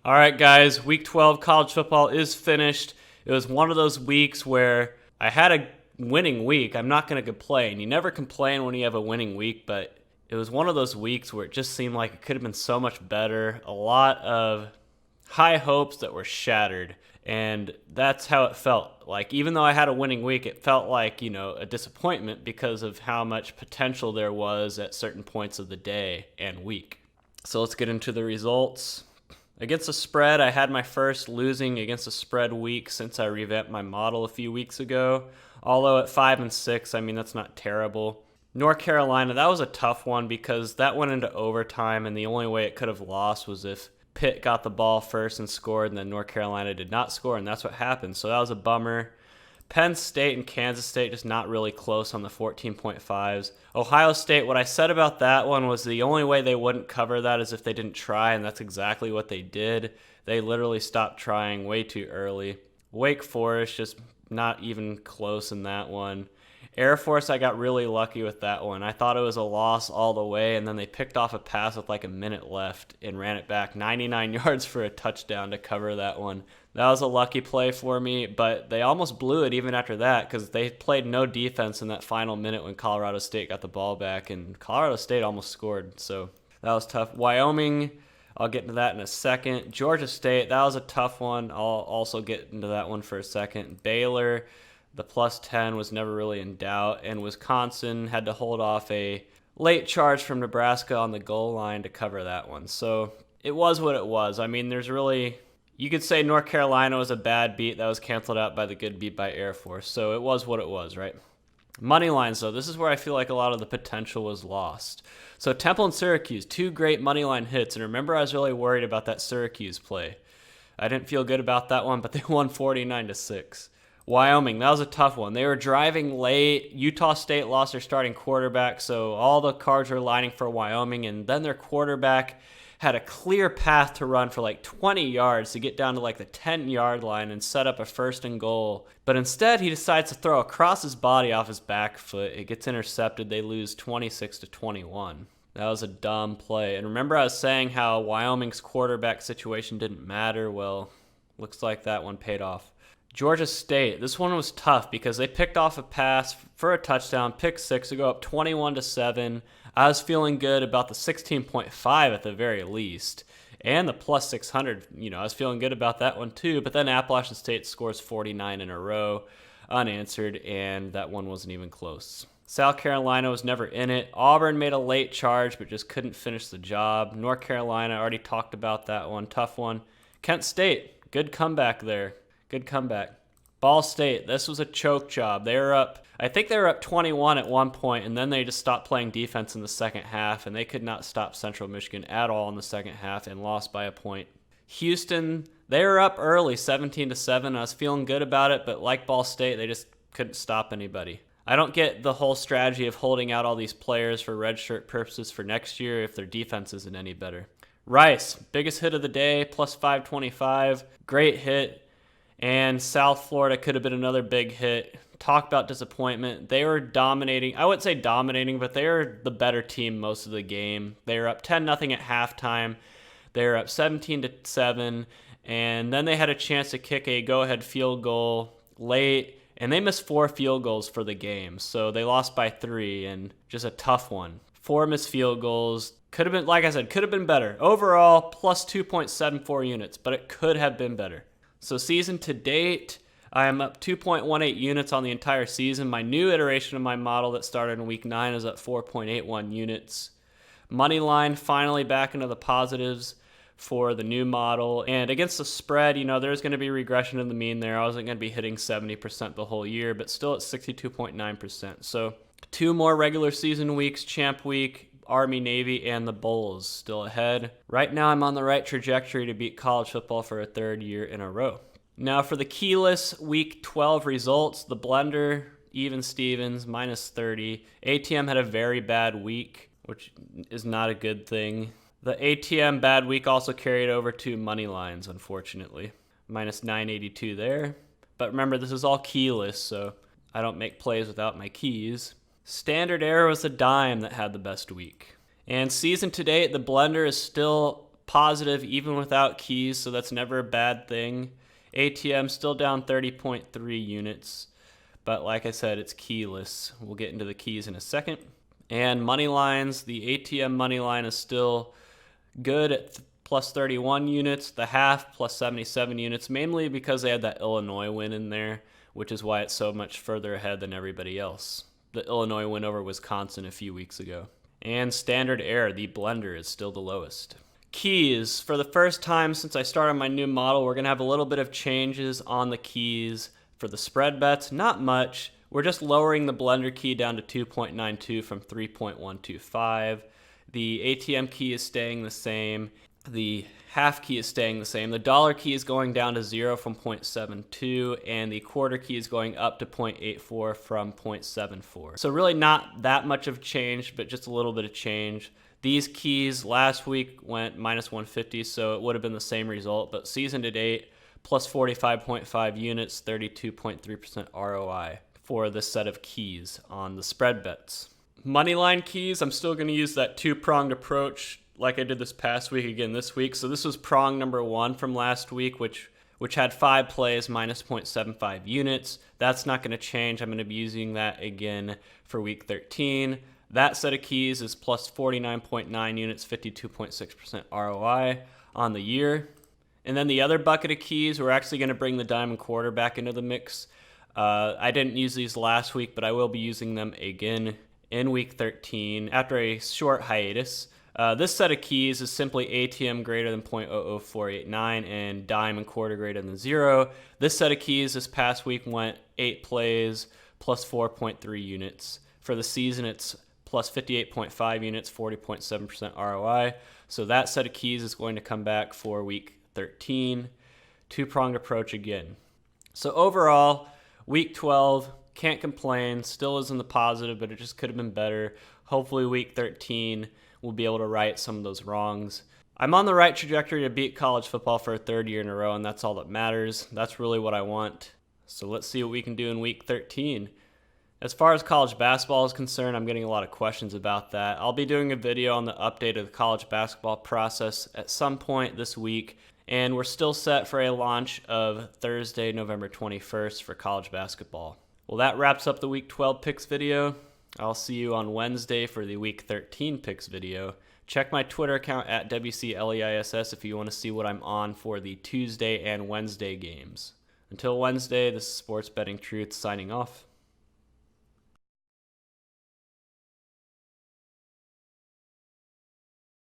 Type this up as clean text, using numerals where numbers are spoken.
All right, guys, week 12 college football is finished. It was one of those weeks where I had a winning week. I'm not going to complain. You never complain when you have a winning week, but it was one of those weeks where it just seemed like it could have been so much better. A lot of high hopes that were shattered. And that's how it felt. Like, even though I had a winning week, it felt like, a disappointment because of how much potential there was at certain points of the day and week. So let's get into the results. Against the spread, I had my first losing against the spread week since I revamped my model a few weeks ago. Although at 5-6, that's not terrible. North Carolina, that was a tough one because that went into overtime, and the only way it could have lost was if Pitt got the ball first and scored, and then North Carolina did not score, and that's what happened. So that was a bummer. Penn State and Kansas State just not really close on the 14.5s. Ohio State, what I said about that one was the only way they wouldn't cover that is if they didn't try, and that's exactly what they did. They literally stopped trying way too early. Wake Forest, just not even close in that one. Air Force, I got really lucky with that one. I thought it was a loss all the way, and then they picked off a pass with like a minute left and ran it back 99 yards for a touchdown to cover that one. That was a lucky play for me, but they almost blew it even after that because they played no defense in that final minute when Colorado State got the ball back, and Colorado State almost scored, so that was tough. Wyoming, I'll get into that in a second. Georgia State, that was a tough one. I'll also get into that one for a second. Baylor, the plus 10 was never really in doubt, and Wisconsin had to hold off a late charge from Nebraska on the goal line to cover that one. So it was what it was. You could say North Carolina was a bad beat that was canceled out by the good beat by Air Force. So it was what it was, right? Money lines, though, this is where I feel like a lot of the potential was lost. So Temple and Syracuse, two great money line hits. And remember, I was really worried about that Syracuse play. I didn't feel good about that one, but they won 49-6. Wyoming, that was a tough one. They were driving late. Utah State lost their starting quarterback, so all the cards were lining for Wyoming, and then their quarterback had a clear path to run for like 20 yards to get down to like the 10-yard line and set up a 1st and goal. But instead, he decides to throw across his body off his back foot. It gets intercepted. They lose 26-21. That was a dumb play. And remember, I was saying how Wyoming's quarterback situation didn't matter? Well, looks like that one paid off. Georgia State, this one was tough because they picked off a pass for a touchdown, pick 6 to go up 21-7. I was feeling good about the 16.5 at the very least, and the plus 600. I was feeling good about that one too. But then Appalachian State scores 49 in a row, unanswered, and that one wasn't even close. South Carolina was never in it. Auburn made a late charge, but just couldn't finish the job. North Carolina, I already talked about that one, tough one. Kent State, good comeback there. Good comeback. Ball State, this was a choke job. I think they were up 21 at one point, and then they just stopped playing defense in the second half, and they could not stop Central Michigan at all in the second half and lost by a point. Houston, they were up early, 17-7. I was feeling good about it, but like Ball State, they just couldn't stop anybody. I don't get the whole strategy of holding out all these players for redshirt purposes for next year if their defense isn't any better. Rice, biggest hit of the day, plus 525. Great hit. And South Florida could have been another big hit. Talk about disappointment. They were dominating. I wouldn't say dominating, but they were the better team most of the game. They were up 10-0 at halftime. They were up 17-7. And then they had a chance to kick a go-ahead field goal late. And they missed 4 field goals for the game. So they lost by 3, and just a tough one. 4 missed field goals. Could have been, like I said, could have been better. Overall, plus 2.74 units, but it could have been better. So season to date, I am up 2.18 units on the entire season. My new iteration of my model that started in week 9 is up 4.81 units. Money line finally back into the positives for the new model. And against the spread, there's going to be regression in the mean there. I wasn't going to be hitting 70% the whole year, but still at 62.9%. So 2 more regular season weeks, Champ Week, Army, Navy, and the Bulls still ahead. Right now, I'm on the right trajectory to beat college football for a 3rd year in a row. Now, for the keyless Week 12 results, the Blender, even Stevens, minus 30. ATM had a very bad week, which is not a good thing. The ATM bad week also carried over to money lines, unfortunately. Minus 982 there. But remember, this is all keyless, so I don't make plays without my keys. Standard Error was a dime that had the best week. And season to date, the Blender is still positive even without keys, so that's never a bad thing. ATM still down 30.3 units, but like I said, it's keyless. We'll get into the keys in a second. And money lines, the ATM money line is still good at plus 31 units, the half plus 77 units, mainly because they had that Illinois win in there, which is why it's so much further ahead than everybody else. The Illinois win over Wisconsin a few weeks ago. And standard error, the blender, is still the lowest. Keys, for the first time since I started my new model, we're going to have a little bit of changes on the keys for the spread bets. Not much. We're just lowering the blender key down to 2.92 from 3.125. The ATM key is staying the same. The half key is staying the same. The dollar key is going down to 0 from 0.72, and the quarter key is going up to 0.84 from 0.74. So really not that much of change, but just a little bit of change. These keys last week went minus 150, so it would have been the same result, but season to date, plus 45.5 units, 32.3% ROI for this set of keys on the spread bets. Moneyline keys, I'm still going to use that two-pronged approach like I did this past week again this week. So this was prong number 1 from last week, which had 5 plays, minus 0.75 units. That's not going to change. I'm going to be using that again for week 13. That set of keys is plus 49.9 units, 52.6% ROI on the year. And then the other bucket of keys, we're actually going to bring the diamond quarter back into the mix. I didn't use these last week, but I will be using them again in week 13 after a short hiatus. This set of keys is simply ATM greater than 0.00489 and dime and quarter greater than 0. This set of keys this past week went 8 plays plus 4.3 units. For the season, it's plus 58.5 units, 40.7% ROI. So that set of keys is going to come back for week 13. Two-pronged approach again. So overall, week 12, can't complain, still is in the positive, but it just could have been better. Hopefully week 13, we'll be able to right some of those wrongs. I'm on the right trajectory to beat college football for a 3rd year in a row, and that's all that matters. That's really what I want. So let's see what we can do in week 13. As far as college basketball is concerned, I'm getting a lot of questions about that. I'll be doing a video on the update of the college basketball process at some point this week, and we're still set for a launch of Thursday, November 21st for college basketball. Well, that wraps up the week 12 picks video. I'll see you on Wednesday for the week 13 picks video. Check my Twitter account at WCLEISS if you want to see what I'm on for the Tuesday and Wednesday games. Until Wednesday, this is Sports Betting Truth signing off.